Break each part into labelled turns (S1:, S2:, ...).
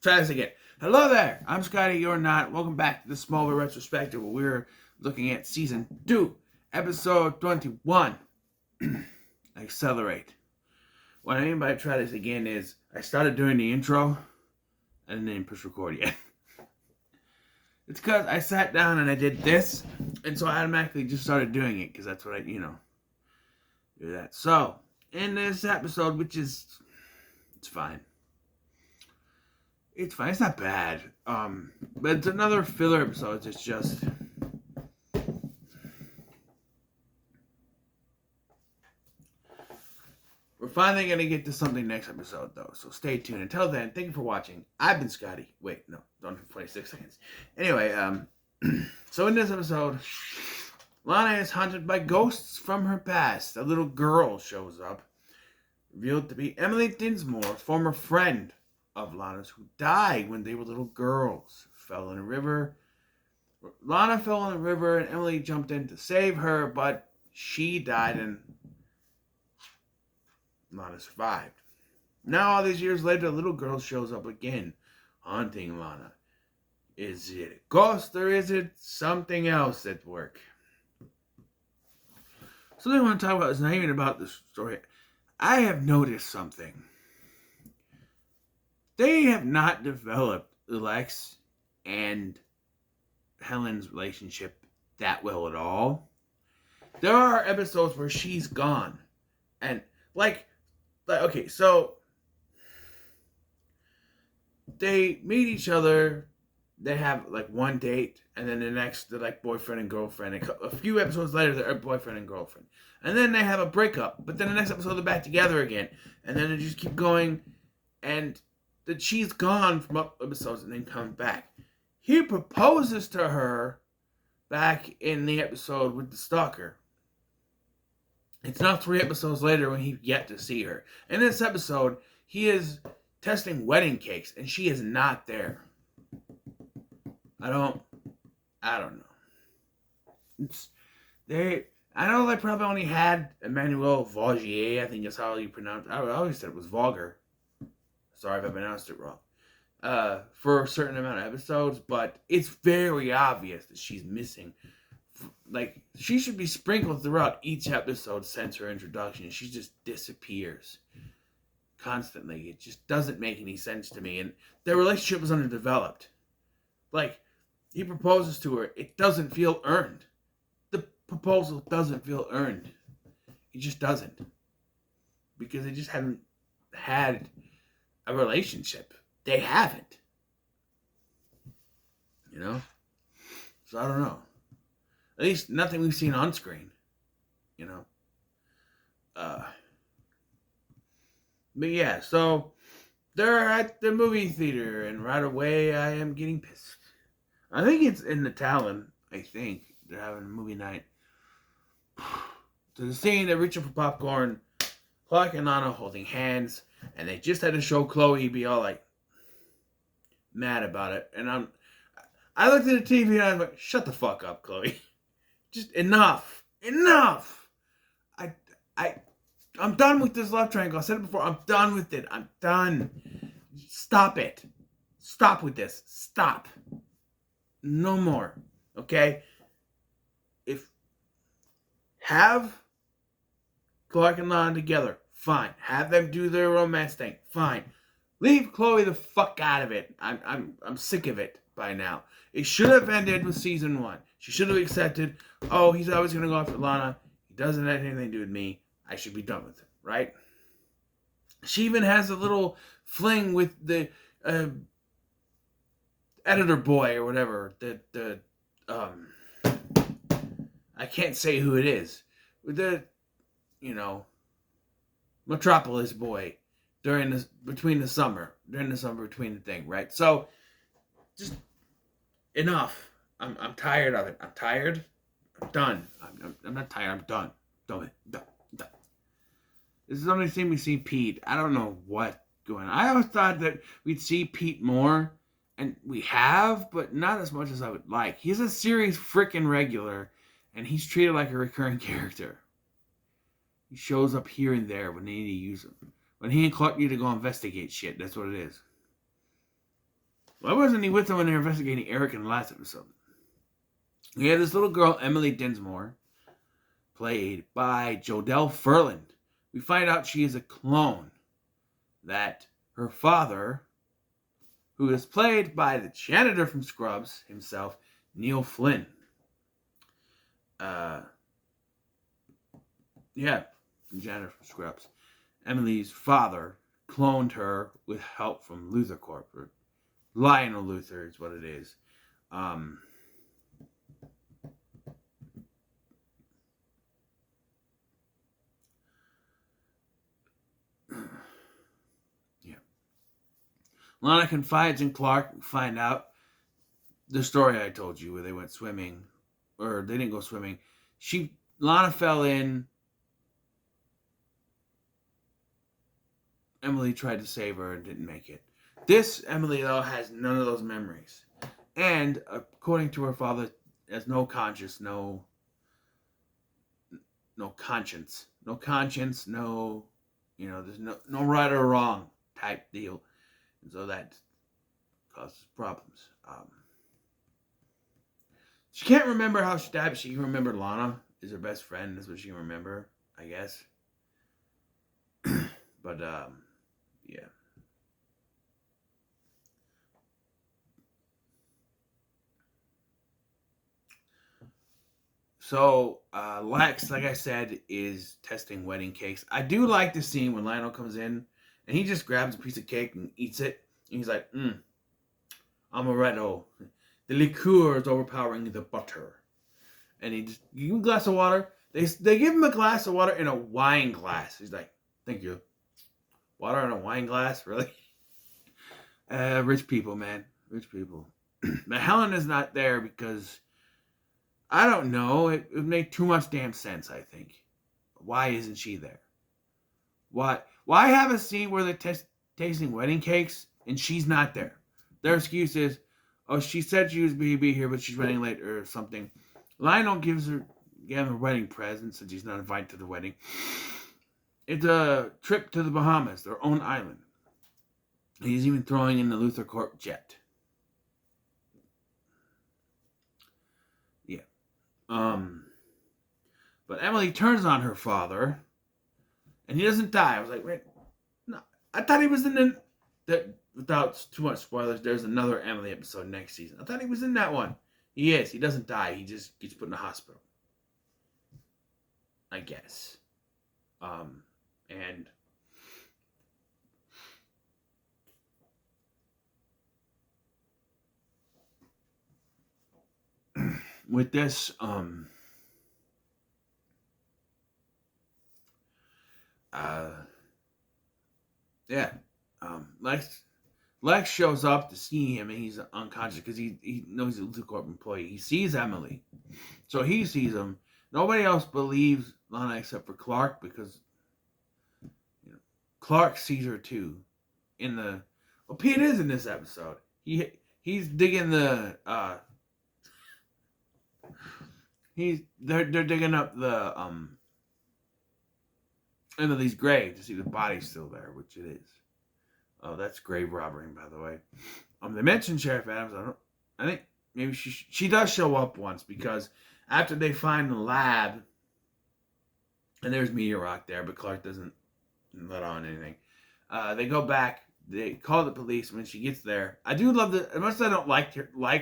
S1: Try this again. Hello there. I'm Scotty. You're not. Welcome back to the Smallville Retrospective, where we're looking at Season 2, Episode 21. Accelerate. What I mean by try this again is I started doing the intro and didn't push record yet. It's because I sat down and I did this, and so I automatically just started doing it because that's what I, do that. So, in this episode, which is, it's fine. It's fine. It's not bad. But it's another filler episode. It's just we're finally gonna get to something next episode, though. So stay tuned. Until then, thank you for watching. I've been Scotty. Wait, no, don't have 26 seconds. Anyway, so in this episode, Lana is haunted by ghosts from her past. A little girl shows up, revealed to be Emily Dinsmore, former friend of Lana's, who died when they were little girls. Fell in a river. Lana fell in the river and Emily jumped in to save her, but she died and Lana survived. Now, all these years later, the little girl shows up again, haunting Lana. Is it a ghost or is it something else at work? Something I want to talk about is not even about the story. I have noticed something. They have not developed Lex and Helen's relationship that well at all. There are episodes where she's gone. And, okay, so they meet each other, they have, one date, and then the next, they're, boyfriend and girlfriend. A few episodes later, they're boyfriend and girlfriend. And then they have a breakup, but then the next episode, they're back together again. And then they just keep going, and that she's gone from episodes and then comes back. He proposes to her back in the episode with the stalker. It's now 3 episodes later when he yet to see her. In this episode, he is testing wedding cakes and she is not there. I don't know. I know they probably only had Emmanuel Vaugier, I think that's how you pronounce it. I always said it was Vauger. Sorry if I pronounced it wrong. For a certain amount of episodes, but it's very obvious that she's missing. She should be sprinkled throughout each episode since her introduction. She just disappears constantly. It just doesn't make any sense to me. And their relationship was underdeveloped. He proposes to her. It doesn't feel earned. The proposal doesn't feel earned. It just doesn't. Because they just haven't had a relationship. They haven't. So I don't know. At least nothing we've seen on screen. But yeah, so they're at the movie theater and right away I am getting pissed. I think it's in the Talon, I think. They're having a movie night. So the scene, they're reaching for popcorn. Clark and Lana holding hands. And they just had to show Chloe be all mad about it. And I looked at the TV and I was like, shut the fuck up, Chloe. Just enough. Enough. I'm done with this love triangle. I said it before. I'm done with it. I'm done. Stop it. Stop with this. Stop. No more. Okay? Have Clark and Lana together. Fine. Have them do their romance thing. Fine. Leave Chloe the fuck out of it. I'm sick of it by now. It should have ended with season 1. She should have accepted, oh, he's always going to go after Lana. He doesn't have anything to do with me. I should be done with it, right? She even has a little fling with the editor boy or whatever. I can't say who it is. The, Metropolis boy during the summer between the thing, right? So just enough. I'm tired of it. I'm tired. I'm done. I'm not tired. I'm done. Done. This is the only thing we see Pete. I don't know what going on. I always thought that we'd see Pete more, and we have, but not as much as I would like. He's a series freaking regular, and he's treated like a recurring character. He shows up here and there when they need to use him. When he and Clark need to go investigate shit, that's what it is. Why wasn't he with them when they were investigating Eric in the last episode? We had this little girl, Emily Dinsmore, played by Jodelle Ferland. We find out she is a clone. That her father, who is played by the janitor from Scrubs himself, Neil Flynn. Yeah, the janitor from Scrubs. Emily's father cloned her with help from Luthor Corp. Or Lionel Luthor is what it is. Yeah. Lana confides in Clark. We find out the story I told you where they went swimming. Or they didn't go swimming. Lana fell in. Emily tried to save her and didn't make it. This Emily, though, has none of those memories. And, according to her father, has no conscience, no conscience. No conscience, no, there's no right or wrong type deal. And so that causes problems. She can't remember how she died, but she can remember Lana is her best friend. That's what she can remember, I guess. But, yeah. So, Lex, like I said, is testing wedding cakes. I do like the scene when Lionel comes in and he just grabs a piece of cake and eats it. And he's like, amaretto. The liqueur is overpowering the butter. And he just, give him a glass of water. They give him a glass of water in a wine glass. He's like, thank you. Water in a wine glass? Really? Rich people, man. Rich people. But Helen is not there because, I don't know, it would make too much damn sense, I think. Why isn't she there? Why have a scene where they're tasting wedding cakes and she's not there? Their excuse is, oh, she said she was going to be here, but she's running late or something. Lionel gave her a wedding present since he's not invited to the wedding. It's a trip to the Bahamas, their own island. He's even throwing in the Luthor Corp jet. Yeah. But Emily turns on her father, and he doesn't die. I was like, wait, no. I thought he was in the without too much spoilers, there's another Emily episode next season. I thought he was in that one. He is. He doesn't die. He just gets put in the hospital. I guess. And with this, yeah, Lex shows up to see him, and he's unconscious because he knows he's a Luthor Corp employee. He sees Emily, so he sees him. Nobody else believes Lana except for Clark because Clark sees her too. Pete is in this episode. He's digging the they're digging up the into these graves to see the body's still there, which it is. Oh, that's grave robbery, by the way. They mentioned Sheriff Adams. I think maybe she does show up once because after they find the lab, and there's meteor rock there, but Clark doesn't let on anything. They go back. They call the police. When she gets there, I do love as much as I don't like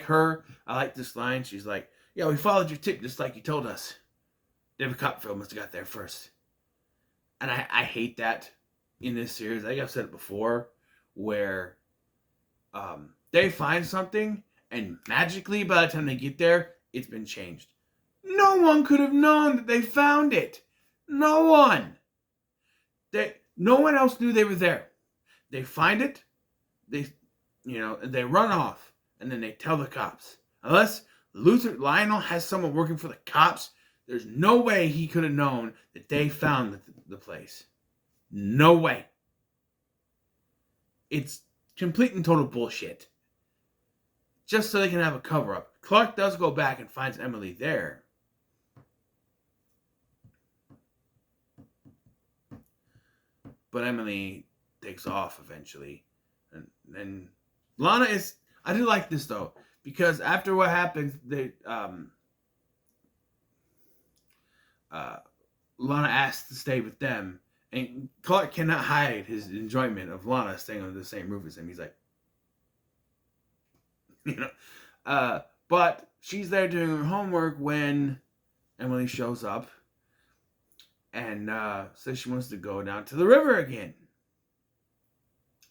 S1: her. I like this line. She's like, "Yeah, we followed your tip just like you told us. David Copperfield must have got there first." And I hate that in this series. I think I've said it before, where they find something and magically by the time they get there, it's been changed. No one could have known that they found it. No one. No one else knew they were there. They find it, they run off, and then they tell the cops. Unless Lionel has someone working for the cops, there's no way he could have known that they found the place. No way. It's complete and total bullshit. Just so they can have a cover-up. Clark does go back and finds Emily there. But Emily takes off eventually. And Lana is... I do like this though, because after what happens, uh, Lana asks to stay with them, and Clark cannot hide his enjoyment of Lana staying under the same roof as him. He's like, you know, but she's there doing her homework when Emily shows up and says she wants to go down to the river again.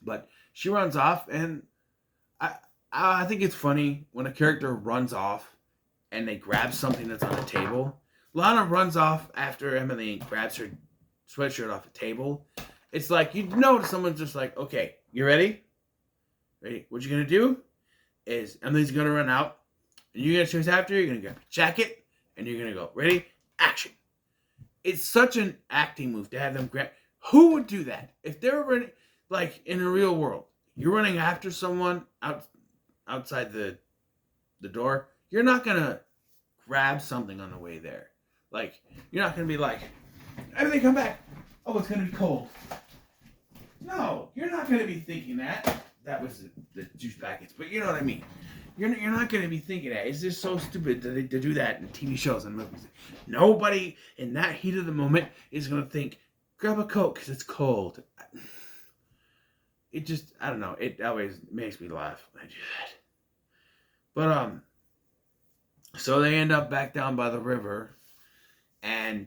S1: But she runs off, and I think it's funny when a character runs off and they grab something that's on the table. Lana runs off after Emily and grabs her sweatshirt off the table. It's like, you know, someone's just like, okay, you ready? Ready? What you're going to do is Emily's going to run out, and you're going to chase after her. You're going to grab a jacket, and you're going to go, ready? Action. It's such an acting move to have them grab. Who would do that? If they were running, like in the real world, you're running after someone outside the door, you're not going to grab something on the way there. Like, you're not going to be like, everything come back. Oh, it's going to be cold. No, you're not going to be thinking that. That was the juice packets, but you know what I mean. You're not going to be thinking that. It's just so stupid to do that in TV shows and movies. Nobody in that heat of the moment is going to think, grab a Coke because it's cold. It just, I don't know. It always makes me laugh when I do that. But, so they end up back down by the river, and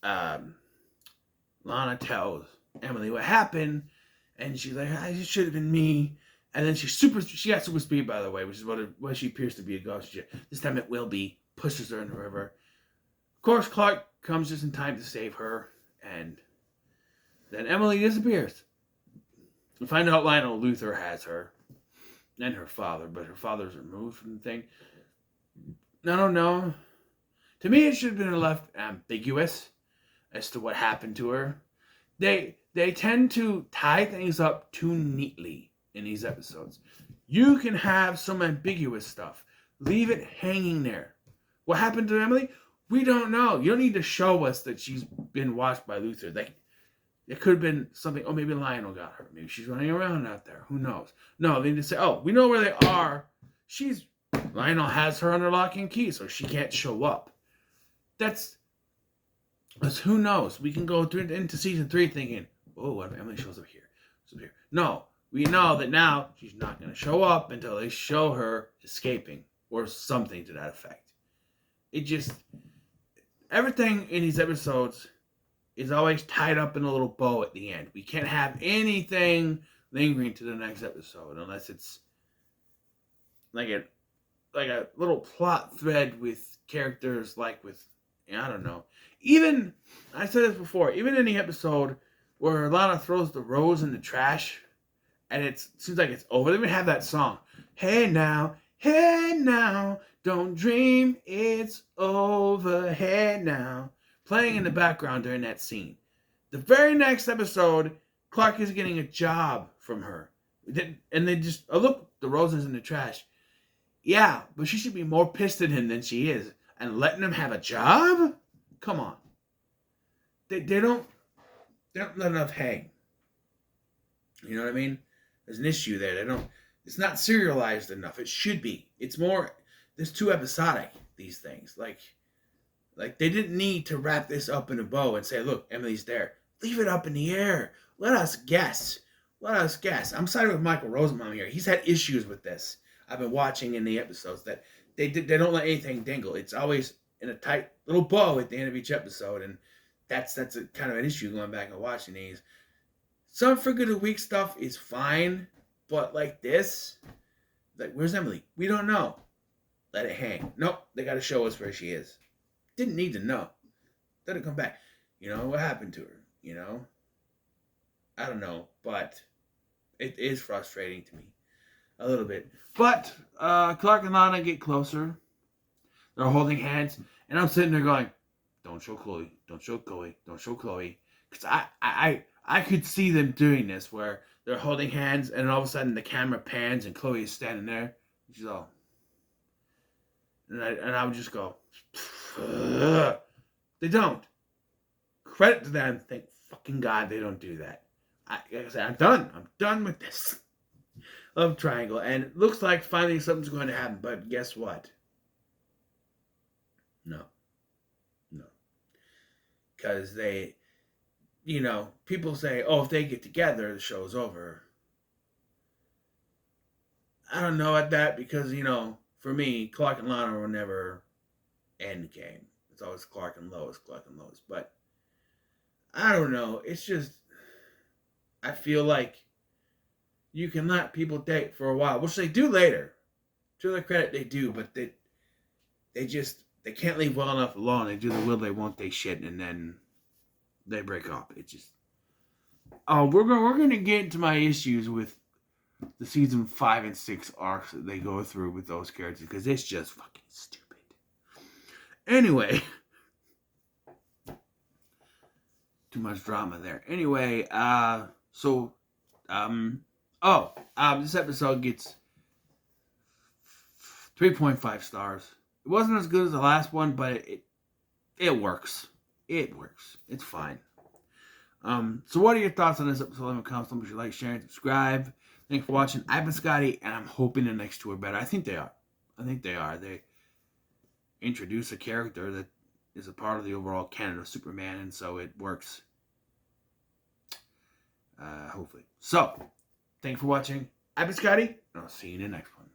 S1: Lana tells Emily what happened, and she's like, it should have been me. And then she got super speed, by the way, which is what she appears to be a ghost. This time it will be. Pushes her in the river. Of course, Clark comes just in time to save her, and then Emily disappears. We find out Lionel Luthor has her, and her father, but her father's removed from the thing. I don't know. To me, it should have been left ambiguous as to what happened to her. They tend to tie things up too neatly in these episodes. You can have some ambiguous stuff. Leave it hanging there. What happened to Emily? We don't know. You don't need to show us that she's been watched by Luthor. It could have been something. Oh, maybe Lionel got her. Maybe she's running around out there. Who knows? No, they need to say, oh, we know where they are. Lionel has her under lock and key, so she can't show up. That's who knows. We can go into season 3 thinking, oh, what if Emily shows up here? No, we know that now she's not going to show up until they show her escaping or something to that effect. It just, everything in these episodes is always tied up in a little bow at the end. We can't have anything lingering to the next episode unless it's like a little plot thread with characters, like with, I don't know. Even, I said this before, even in the episode where Lana throws the rose in the trash and it seems like it's over, they even have that song. Hey now, don't dream it's over, hey now. Playing in the background during that scene. The very next episode, Clark is getting a job from her. And they just, oh look, the rose is in the trash. Yeah, but she should be more pissed at him than she is. And letting him have a job? Come on. They don't let enough hang. You know what I mean? There's an issue there. It's not serialized enough. It should be. It's too episodic, these things. Like they didn't need to wrap this up in a bow and say, look, Emily's there. Leave it up in the air. Let us guess. I'm siding with Michael Rosenbaum here. He's had issues with this. I've been watching in the episodes that they don't let anything dangle. It's always in a tight little bow at the end of each episode, and that's a kind of an issue going back and watching these. Some For Good or Weak stuff is fine, but like this, like, where's Emily? We don't know. Let it hang. Nope, they got to show us where she is. Didn't need to know. Let her come back. You know, what happened to her? You know? I don't know, but it is frustrating to me. A little bit. But Clark and Lana get closer. They're holding hands. And I'm sitting there going, don't show Chloe. Don't show Chloe. Don't show Chloe. Because I could see them doing this where they're holding hands and all of a sudden the camera pans and Chloe is standing there. She's all... And I would just go, ugh. They don't. Credit to them. Thank fucking God they don't do that. Like I said, I'm done. I'm done with this. love triangle. And it looks like finally something's going to happen. But guess what? No. No. Because they, people say, oh, if they get together, the show's over. I don't know at that because, for me, Clark and Lana were never end game. It's always Clark and Lois, Clark and Lois. But I don't know. It's just, I feel like you can let people date for a while, which they do later. To their credit, they do, but they can't leave well enough alone. They do the will they won't they shit, and then they break up. It just, we're gonna get into my issues with the season 5 and 6 arcs that they go through with those characters because it's just fucking stupid. Anyway, too much drama there. Anyway, this episode gets 3.5 stars. It wasn't as good as the last one, but it works. It works. It's fine. So what are your thoughts on this episode? Leave a comment. Don't forget to like, share, and subscribe. Thanks for watching. I've been Scotty, and I'm hoping the next two are better. I think they are. They introduce a character that is a part of the overall canon of Superman, and so it works. Hopefully. So, thanks for watching. I've been Scotty, and I'll see you in the next one.